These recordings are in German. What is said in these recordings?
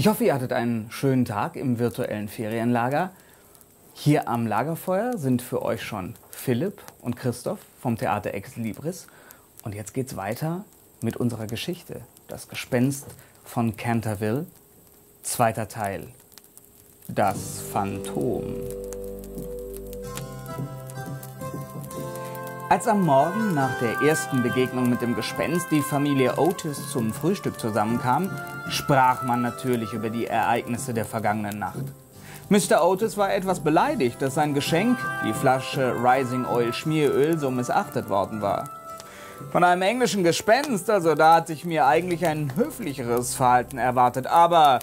Ich hoffe, ihr hattet einen schönen Tag im virtuellen Ferienlager. Hier am Lagerfeuer sind für euch schon Philipp und Christoph vom Theater Ex Libris. Und jetzt geht's weiter mit unserer Geschichte. Das Gespenst von Canterville, zweiter Teil. Das Phantom. Als am Morgen nach der ersten Begegnung mit dem Gespenst die Familie Otis zum Frühstück zusammenkam, sprach man natürlich über die Ereignisse der vergangenen Nacht. Mr. Otis war etwas beleidigt, dass sein Geschenk, die Flasche Rising Oil Schmieröl, so missachtet worden war. Von einem englischen Gespenst, also da hatte ich mir eigentlich ein höflicheres Verhalten erwartet, aber,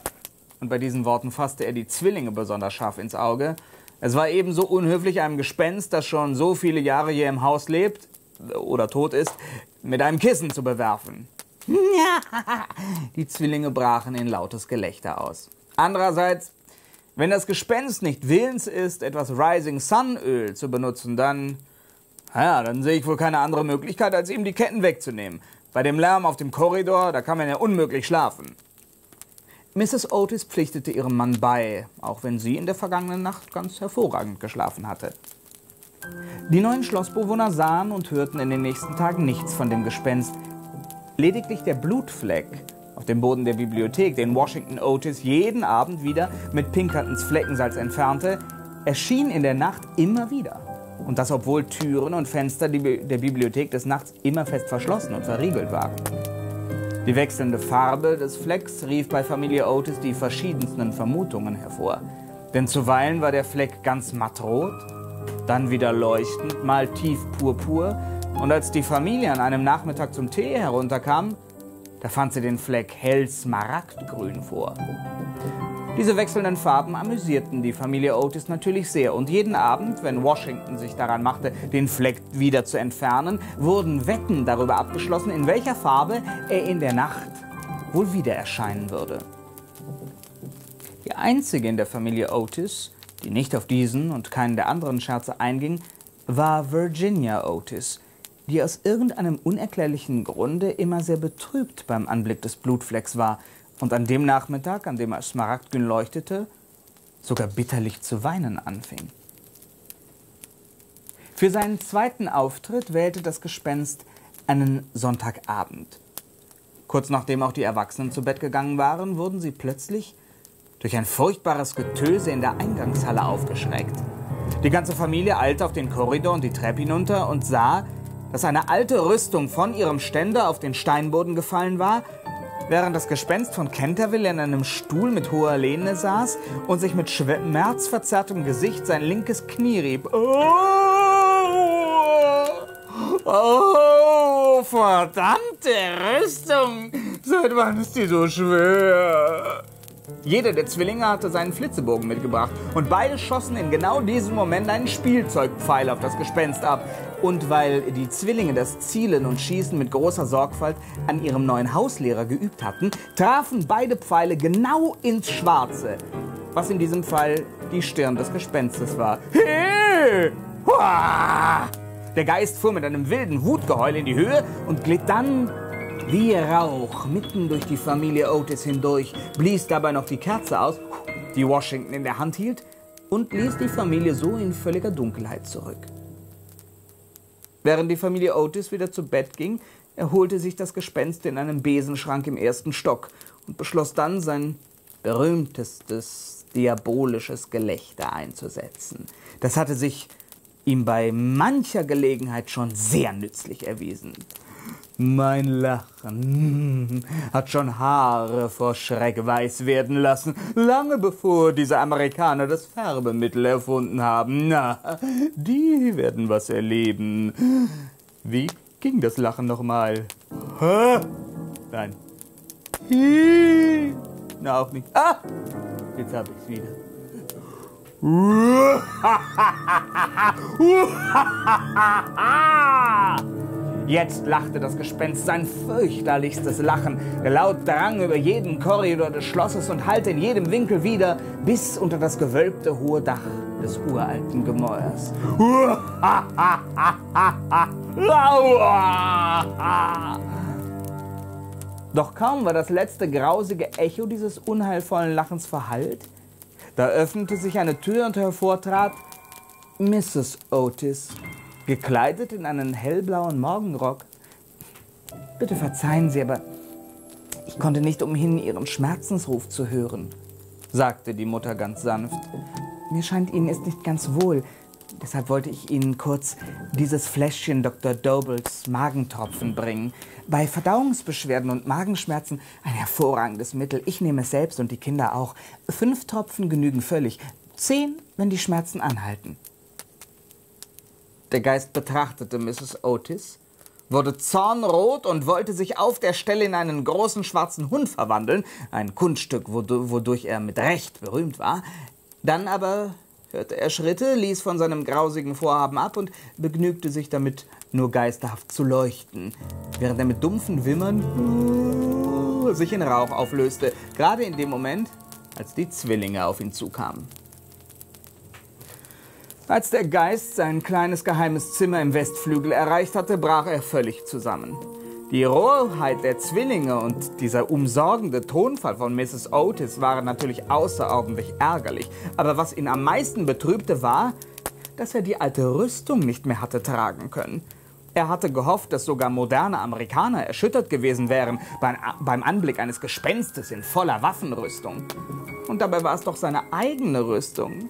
und bei diesen Worten fasste er die Zwillinge besonders scharf ins Auge, es war ebenso unhöflich, einem Gespenst, das schon so viele Jahre hier im Haus lebt, oder tot ist, mit einem Kissen zu bewerfen. Die Zwillinge brachen in lautes Gelächter aus. Andererseits, wenn das Gespenst nicht willens ist, etwas Rising Sun Öl zu benutzen, dann sehe ich wohl keine andere Möglichkeit, als ihm die Ketten wegzunehmen. Bei dem Lärm auf dem Korridor, da kann man ja unmöglich schlafen. Mrs. Otis pflichtete ihrem Mann bei, auch wenn sie in der vergangenen Nacht ganz hervorragend geschlafen hatte. Die neuen Schlossbewohner sahen und hörten in den nächsten Tagen nichts von dem Gespenst. Lediglich der Blutfleck auf dem Boden der Bibliothek, den Washington Otis jeden Abend wieder mit Pinkertons Fleckensalz entfernte, erschien in der Nacht immer wieder. Und das, obwohl Türen und Fenster der Bibliothek des Nachts immer fest verschlossen und verriegelt waren. Die wechselnde Farbe des Flecks rief bei Familie Otis die verschiedensten Vermutungen hervor. Denn zuweilen war der Fleck ganz mattrot, dann wieder leuchtend, mal tief purpur. Und als die Familie an einem Nachmittag zum Tee herunterkam, da fand sie den Fleck hell smaragdgrün vor. Diese wechselnden Farben amüsierten die Familie Otis natürlich sehr. Und jeden Abend, wenn Washington sich daran machte, den Fleck wieder zu entfernen, wurden Wetten darüber abgeschlossen, in welcher Farbe er in der Nacht wohl wieder erscheinen würde. Die einzige in der Familie Otis, die nicht auf diesen und keinen der anderen Scherze einging, war Virginia Otis, die aus irgendeinem unerklärlichen Grunde immer sehr betrübt beim Anblick des Blutflecks war und an dem Nachmittag, an dem er smaragdgrün leuchtete, sogar bitterlich zu weinen anfing. Für seinen zweiten Auftritt wählte das Gespenst einen Sonntagabend. Kurz nachdem auch die Erwachsenen zu Bett gegangen waren, wurden sie plötzlich durch ein furchtbares Getöse in der Eingangshalle aufgeschreckt. Die ganze Familie eilte auf den Korridor und die Treppe hinunter und sah, dass eine alte Rüstung von ihrem Ständer auf den Steinboden gefallen war, während das Gespenst von Canterville in einem Stuhl mit hoher Lehne saß und sich mit schmerzverzerrtem Gesicht sein linkes Knie rieb. Oh, verdammte Rüstung! Seit wann ist die so schwer? Jeder der Zwillinge hatte seinen Flitzebogen mitgebracht und beide schossen in genau diesem Moment einen Spielzeugpfeil auf das Gespenst ab. Und weil die Zwillinge das Zielen und Schießen mit großer Sorgfalt an ihrem neuen Hauslehrer geübt hatten, trafen beide Pfeile genau ins Schwarze, was in diesem Fall die Stirn des Gespenstes war. Hey! Huah! Der Geist fuhr mit einem wilden Wutgeheul in die Höhe und glitt dann wie Rauch mitten durch die Familie Otis hindurch, blies dabei noch die Kerze aus, die Washington in der Hand hielt, und ließ die Familie so in völliger Dunkelheit zurück. Während die Familie Otis wieder zu Bett ging, erholte sich das Gespenst in einem Besenschrank im ersten Stock und beschloss dann, sein berühmtestes diabolisches Gelächter einzusetzen. Das hatte sich ihm bei mancher Gelegenheit schon sehr nützlich erwiesen. Mein Lachen hat schon Haare vor Schreck weiß werden lassen, lange bevor diese Amerikaner das Färbemittel erfunden haben. Na, die werden was erleben. Wie ging das Lachen nochmal? Nein. Na, auch nicht. Ah, jetzt hab ich's wieder. Jetzt lachte das Gespenst sein fürchterlichstes Lachen. Der Laut drang über jeden Korridor des Schlosses und hallte in jedem Winkel wieder bis unter das gewölbte hohe Dach des uralten Gemäuers. Doch kaum war das letzte grausige Echo dieses unheilvollen Lachens verhallt, da öffnete sich eine Tür und hervortrat Mrs. Otis, gekleidet in einen hellblauen Morgenrock. »Bitte verzeihen Sie, aber ich konnte nicht umhin, Ihren Schmerzensruf zu hören«, sagte die Mutter ganz sanft. »Mir scheint, Ihnen ist nicht ganz wohl. Deshalb wollte ich Ihnen kurz dieses Fläschchen Dr. Dobles Magentropfen bringen. Bei Verdauungsbeschwerden und Magenschmerzen ein hervorragendes Mittel. Ich nehme es selbst und die Kinder auch. 5 Tropfen genügen völlig. 10, wenn die Schmerzen anhalten.« Der Geist betrachtete Mrs. Otis, wurde zornrot und wollte sich auf der Stelle in einen großen schwarzen Hund verwandeln, ein Kunststück, wodurch er mit Recht berühmt war. Dann aber hörte er Schritte, ließ von seinem grausigen Vorhaben ab und begnügte sich damit, nur geisterhaft zu leuchten, während er mit dumpfen Wimmern sich in Rauch auflöste, gerade in dem Moment, als die Zwillinge auf ihn zukamen. Als der Geist sein kleines geheimes Zimmer im Westflügel erreicht hatte, brach er völlig zusammen. Die Rohheit der Zwillinge und dieser umsorgende Tonfall von Mrs. Otis waren natürlich außerordentlich ärgerlich. Aber was ihn am meisten betrübte, war, dass er die alte Rüstung nicht mehr hatte tragen können. Er hatte gehofft, dass sogar moderne Amerikaner erschüttert gewesen wären beim Anblick eines Gespenstes in voller Waffenrüstung. Und dabei war es doch seine eigene Rüstung.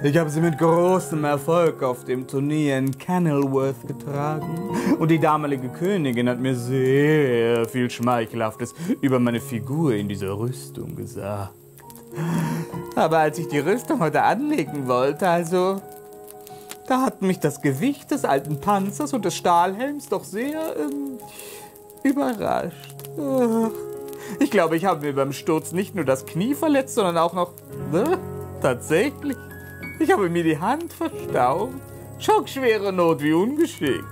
Ich habe sie mit großem Erfolg auf dem Turnier in Kenilworth getragen. Und die damalige Königin hat mir sehr viel Schmeichelhaftes über meine Figur in dieser Rüstung gesagt. Aber als ich die Rüstung heute anlegen wollte, da hat mich das Gewicht des alten Panzers und des Stahlhelms doch sehr überrascht. Ich glaube, ich habe mir beim Sturz nicht nur das Knie verletzt, sondern auch noch... tatsächlich... Ich habe mir die Hand verstaucht. Schockschwere Not wie Ungeschick.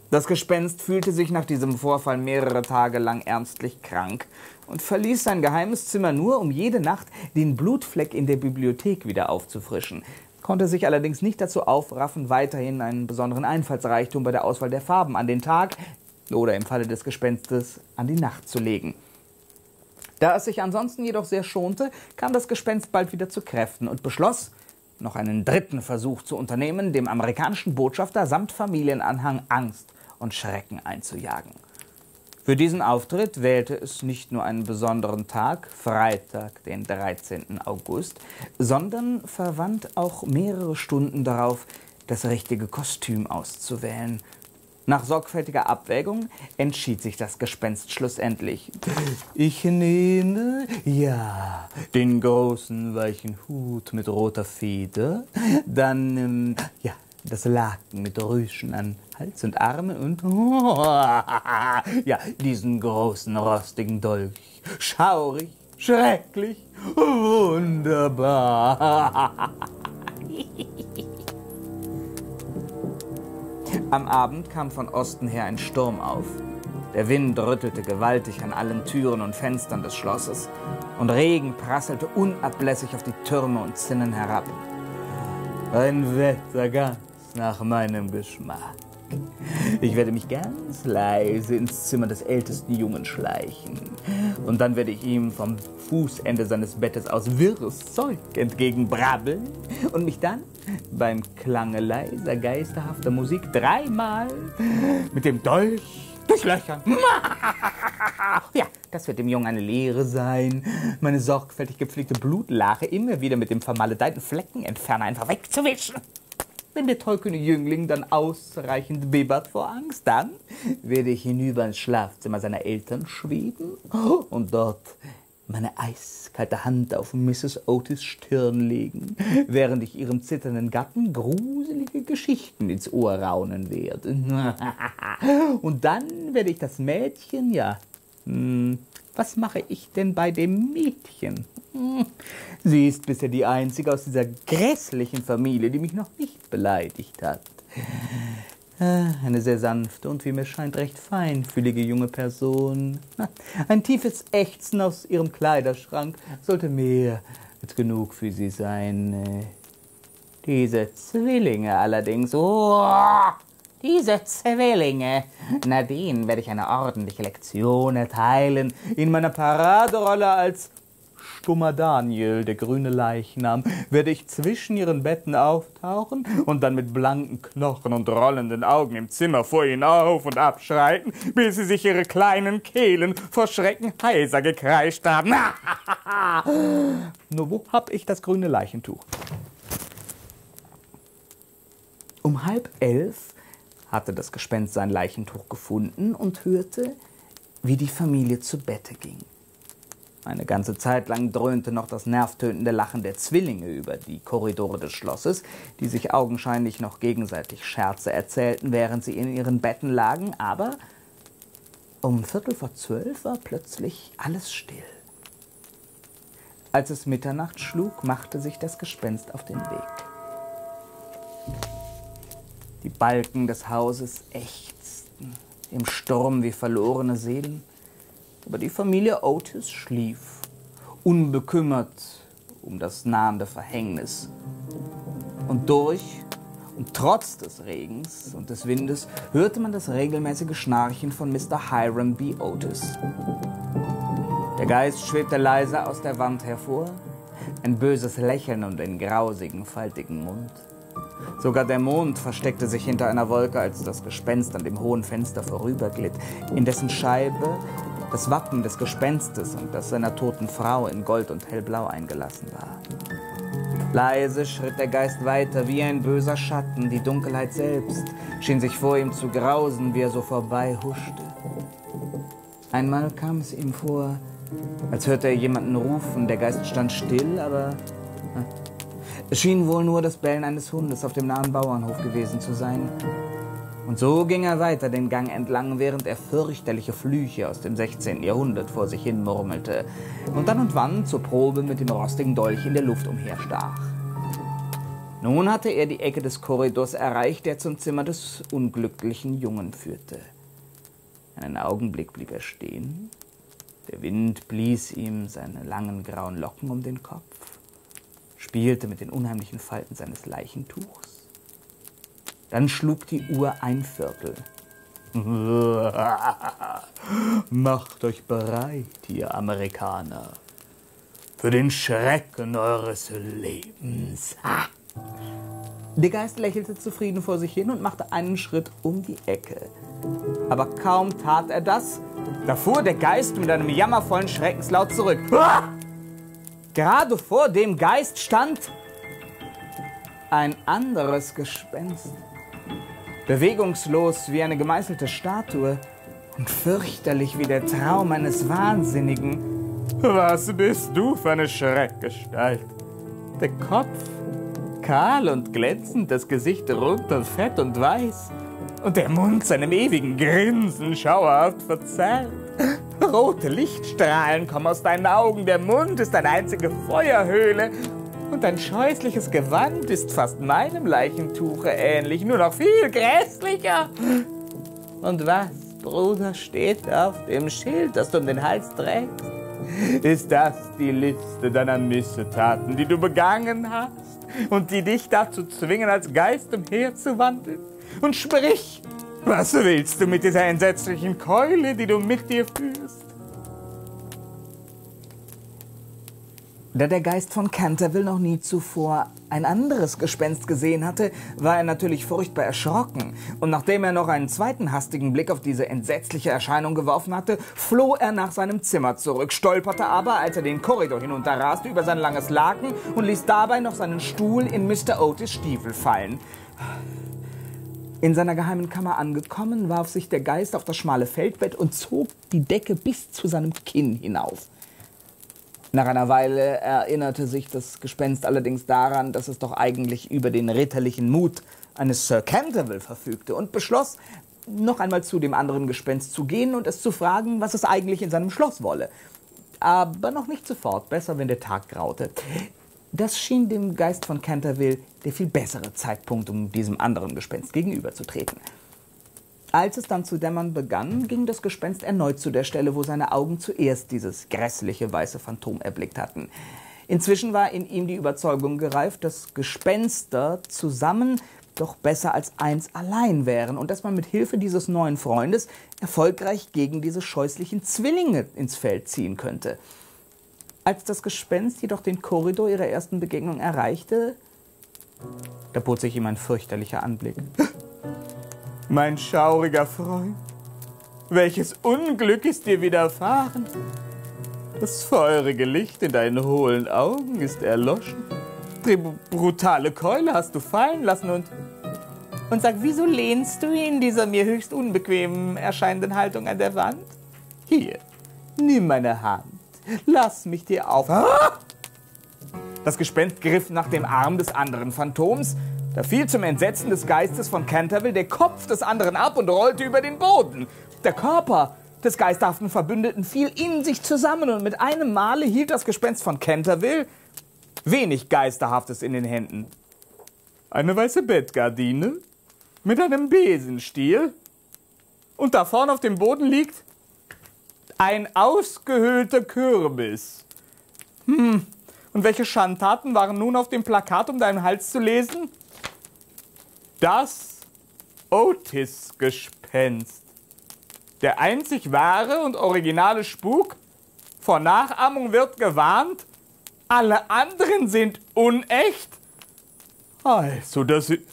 Das Gespenst fühlte sich nach diesem Vorfall mehrere Tage lang ernstlich krank und verließ sein geheimes Zimmer nur, um jede Nacht den Blutfleck in der Bibliothek wieder aufzufrischen, konnte sich allerdings nicht dazu aufraffen, weiterhin einen besonderen Einfallsreichtum bei der Auswahl der Farben an den Tag oder im Falle des Gespenstes an die Nacht zu legen. Da es sich ansonsten jedoch sehr schonte, kam das Gespenst bald wieder zu Kräften und beschloss, noch einen dritten Versuch zu unternehmen, dem amerikanischen Botschafter samt Familienanhang Angst und Schrecken einzujagen. Für diesen Auftritt wählte es nicht nur einen besonderen Tag, Freitag, den 13. August, sondern verwandt auch mehrere Stunden darauf, das richtige Kostüm auszuwählen. Nach sorgfältiger Abwägung entschied sich das Gespenst schlussendlich. Ich nehme, ja, den großen weichen Hut mit roter Feder, dann, das Laken mit Rüschen an Hals und Armen und, diesen großen rostigen Dolch. Schaurig, schrecklich, wunderbar. Am Abend kam von Osten her ein Sturm auf. Der Wind rüttelte gewaltig an allen Türen und Fenstern des Schlosses und Regen prasselte unablässig auf die Türme und Zinnen herab. Ein Wetter ganz nach meinem Geschmack. Ich werde mich ganz leise ins Zimmer des ältesten Jungen schleichen. Und dann werde ich ihm vom Fußende seines Bettes aus wirres Zeug entgegenbrabbeln und mich dann beim Klange leiser, geisterhafter Musik 3-mal mit dem Dolch durchlöchern. Ja, das wird dem Jungen eine Lehre sein, meine sorgfältig gepflegte Blutlache immer wieder mit dem vermaledeiten Fleckenentferner einfach wegzuwischen. Wenn der tollkühne Jüngling dann ausreichend bibbert vor Angst, dann werde ich hinüber ins Schlafzimmer seiner Eltern schweben und dort meine eiskalte Hand auf Mrs. Otis' Stirn legen, während ich ihrem zitternden Gatten gruselige Geschichten ins Ohr raunen werde. Und dann werde ich das Mädchen, was mache ich denn bei dem Mädchen? Sie ist bisher die einzige aus dieser grässlichen Familie, die mich noch nicht beleidigt hat. Eine sehr sanfte und, wie mir scheint, recht feinfühlige junge Person. Ein tiefes Ächzen aus ihrem Kleiderschrank sollte mehr als genug für sie sein. Diese Zwillinge allerdings, Diese Zwillinge, na denen werde ich eine ordentliche Lektion erteilen. In meiner Paraderolle als stummer Daniel, der grüne Leichnam, werde ich zwischen ihren Betten auftauchen und dann mit blanken Knochen und rollenden Augen im Zimmer vor ihnen auf und ab schreiten, bis sie sich ihre kleinen Kehlen vor Schrecken heiser gekreischt haben. Nur wo hab ich das grüne Leichentuch? Um 10:30 hatte das Gespenst sein Leichentuch gefunden und hörte, wie die Familie zu Bette ging. Eine ganze Zeit lang dröhnte noch das nervtötende Lachen der Zwillinge über die Korridore des Schlosses, die sich augenscheinlich noch gegenseitig Scherze erzählten, während sie in ihren Betten lagen, aber um 11:45 war plötzlich alles still. Als es Mitternacht schlug, machte sich das Gespenst auf den Weg. Die Balken des Hauses ächzten im Sturm wie verlorene Seelen. Aber die Familie Otis schlief, unbekümmert um das nahende Verhängnis. Und trotz des Regens und des Windes hörte man das regelmäßige Schnarchen von Mr. Hiram B. Otis. Der Geist schwebte leise aus der Wand hervor, ein böses Lächeln um den grausigen, faltigen Mund. Sogar der Mond versteckte sich hinter einer Wolke, als das Gespenst an dem hohen Fenster vorüberglitt, in dessen Scheibe das Wappen des Gespenstes und das seiner toten Frau in Gold und Hellblau eingelassen war. Leise schritt der Geist weiter, wie ein böser Schatten. Die Dunkelheit selbst schien sich vor ihm zu grausen, wie er so vorbei huschte. Einmal kam es ihm vor, als hörte er jemanden rufen. Der Geist stand still, aber es schien wohl nur das Bellen eines Hundes auf dem nahen Bauernhof gewesen zu sein. Und so ging er weiter den Gang entlang, während er fürchterliche Flüche aus dem 16. Jahrhundert vor sich hin murmelte und dann und wann zur Probe mit dem rostigen Dolch in der Luft umherstach. Nun hatte er die Ecke des Korridors erreicht, der zum Zimmer des unglücklichen Jungen führte. Einen Augenblick blieb er stehen. Der Wind blies ihm seine langen grauen Locken um den Kopf, spielte mit den unheimlichen Falten seines Leichentuchs. Dann schlug die Uhr 1/4. Macht euch bereit, ihr Amerikaner, für den Schrecken eures Lebens. Der Geist lächelte zufrieden vor sich hin und machte einen Schritt um die Ecke. Aber kaum tat er das, da fuhr der Geist mit einem jammervollen Schreckenslaut zurück. Gerade vor dem Geist stand ein anderes Gespenst. Bewegungslos wie eine gemeißelte Statue und fürchterlich wie der Traum eines Wahnsinnigen. Was bist du für eine Schreckgestalt? Der Kopf, kahl und glänzend, das Gesicht rund und fett und weiß und der Mund seinem ewigen Grinsen schauerhaft verzerrt. Rote Lichtstrahlen kommen aus deinen Augen, der Mund ist eine einzige Feuerhöhle. Und dein scheußliches Gewand ist fast meinem Leichentuche ähnlich, nur noch viel grässlicher. Und was, Bruder, steht auf dem Schild, das du um den Hals trägst? Ist das die Liste deiner Missetaten, die du begangen hast und die dich dazu zwingen, als Geist umherzuwandeln? Und sprich, was willst du mit dieser entsetzlichen Keule, die du mit dir führst? Da der Geist von Canterville noch nie zuvor ein anderes Gespenst gesehen hatte, war er natürlich furchtbar erschrocken. Und nachdem er noch einen zweiten hastigen Blick auf diese entsetzliche Erscheinung geworfen hatte, floh er nach seinem Zimmer zurück, stolperte aber, als er den Korridor hinunterraste, über sein langes Laken und ließ dabei noch seinen Stuhl in Mr. Otis' Stiefel fallen. In seiner geheimen Kammer angekommen, warf sich der Geist auf das schmale Feldbett und zog die Decke bis zu seinem Kinn hinauf. Nach einer Weile erinnerte sich das Gespenst allerdings daran, dass es doch eigentlich über den ritterlichen Mut eines Sir Canterville verfügte und beschloss, noch einmal zu dem anderen Gespenst zu gehen und es zu fragen, was es eigentlich in seinem Schloss wolle. Aber noch nicht sofort, besser, wenn der Tag graute. Das schien dem Geist von Canterville der viel bessere Zeitpunkt, um diesem anderen Gespenst gegenüberzutreten. Als es dann zu dämmern begann, ging das Gespenst erneut zu der Stelle, wo seine Augen zuerst dieses grässliche weiße Phantom erblickt hatten. Inzwischen war in ihm die Überzeugung gereift, dass Gespenster zusammen doch besser als eins allein wären und dass man mit Hilfe dieses neuen Freundes erfolgreich gegen diese scheußlichen Zwillinge ins Feld ziehen könnte. Als das Gespenst jedoch den Korridor ihrer ersten Begegnung erreichte, da bot sich ihm ein fürchterlicher Anblick. Mein schauriger Freund, welches Unglück ist dir widerfahren? Das feurige Licht in deinen hohlen Augen ist erloschen. Die brutale Keule hast du fallen lassen und sag, wieso lehnst du in dieser mir höchst unbequemen erscheinenden Haltung an der Wand? Hier, nimm meine Hand, lass mich dir auf... Ah! Das Gespenst griff nach dem Arm des anderen Phantoms, da fiel zum Entsetzen des Geistes von Canterville der Kopf des anderen ab und rollte über den Boden. Der Körper des geisterhaften Verbündeten fiel in sich zusammen und mit einem Male hielt das Gespenst von Canterville wenig Geisterhaftes in den Händen. Eine weiße Bettgardine mit einem Besenstiel und da vorne auf dem Boden liegt ein ausgehöhlter Kürbis. Und welche Schandtaten waren nun auf dem Plakat um deinen Hals zu lesen? Das Otis-Gespenst. Der einzig wahre und originale Spuk. Vor Nachahmung wird gewarnt. Alle anderen sind unecht. Also, das ist...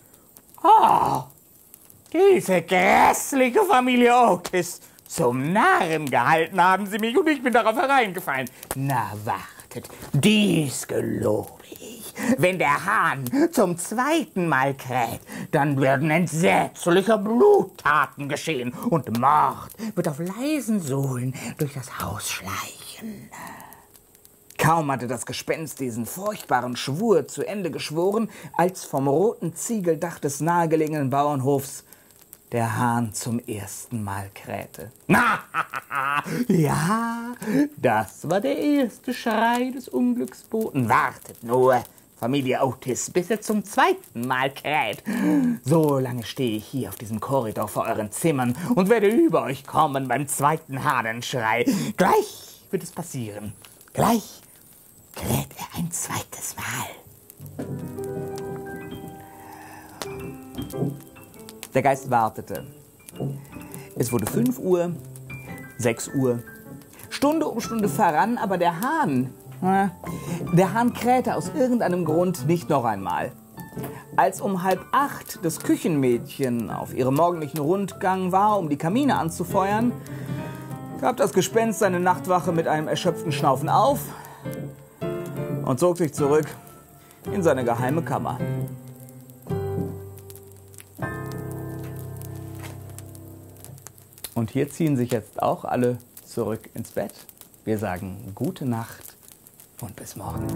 diese grässliche Familie Otis. Zum Narren gehalten haben sie mich und ich bin darauf hereingefallen. Na, wartet, dies gelobe ich. Wenn der Hahn zum zweiten Mal kräht, dann werden entsetzliche Bluttaten geschehen und Mord wird auf leisen Sohlen durch das Haus schleichen. Kaum hatte das Gespenst diesen furchtbaren Schwur zu Ende geschworen, als vom roten Ziegeldach des nahegelegenen Bauernhofs der Hahn zum ersten Mal krähte. Ja, das war der erste Schrei des Unglücksboten. Wartet nur, Familie Otis, bis er zum zweiten Mal kräht. So lange stehe ich hier auf diesem Korridor vor euren Zimmern und werde über euch kommen beim zweiten Hahnenschrei. Gleich wird es passieren. Gleich kräht er ein zweites Mal. Der Geist wartete. Es wurde 5 Uhr, 6 Uhr. Stunde um Stunde verrann, aber der Hahn krähte aus irgendeinem Grund nicht noch einmal. Als um 7:30 das Küchenmädchen auf ihrem morgendlichen Rundgang war, um die Kamine anzufeuern, gab das Gespenst seine Nachtwache mit einem erschöpften Schnaufen auf und zog sich zurück in seine geheime Kammer. Und hier ziehen sich jetzt auch alle zurück ins Bett. Wir sagen gute Nacht und bis morgen.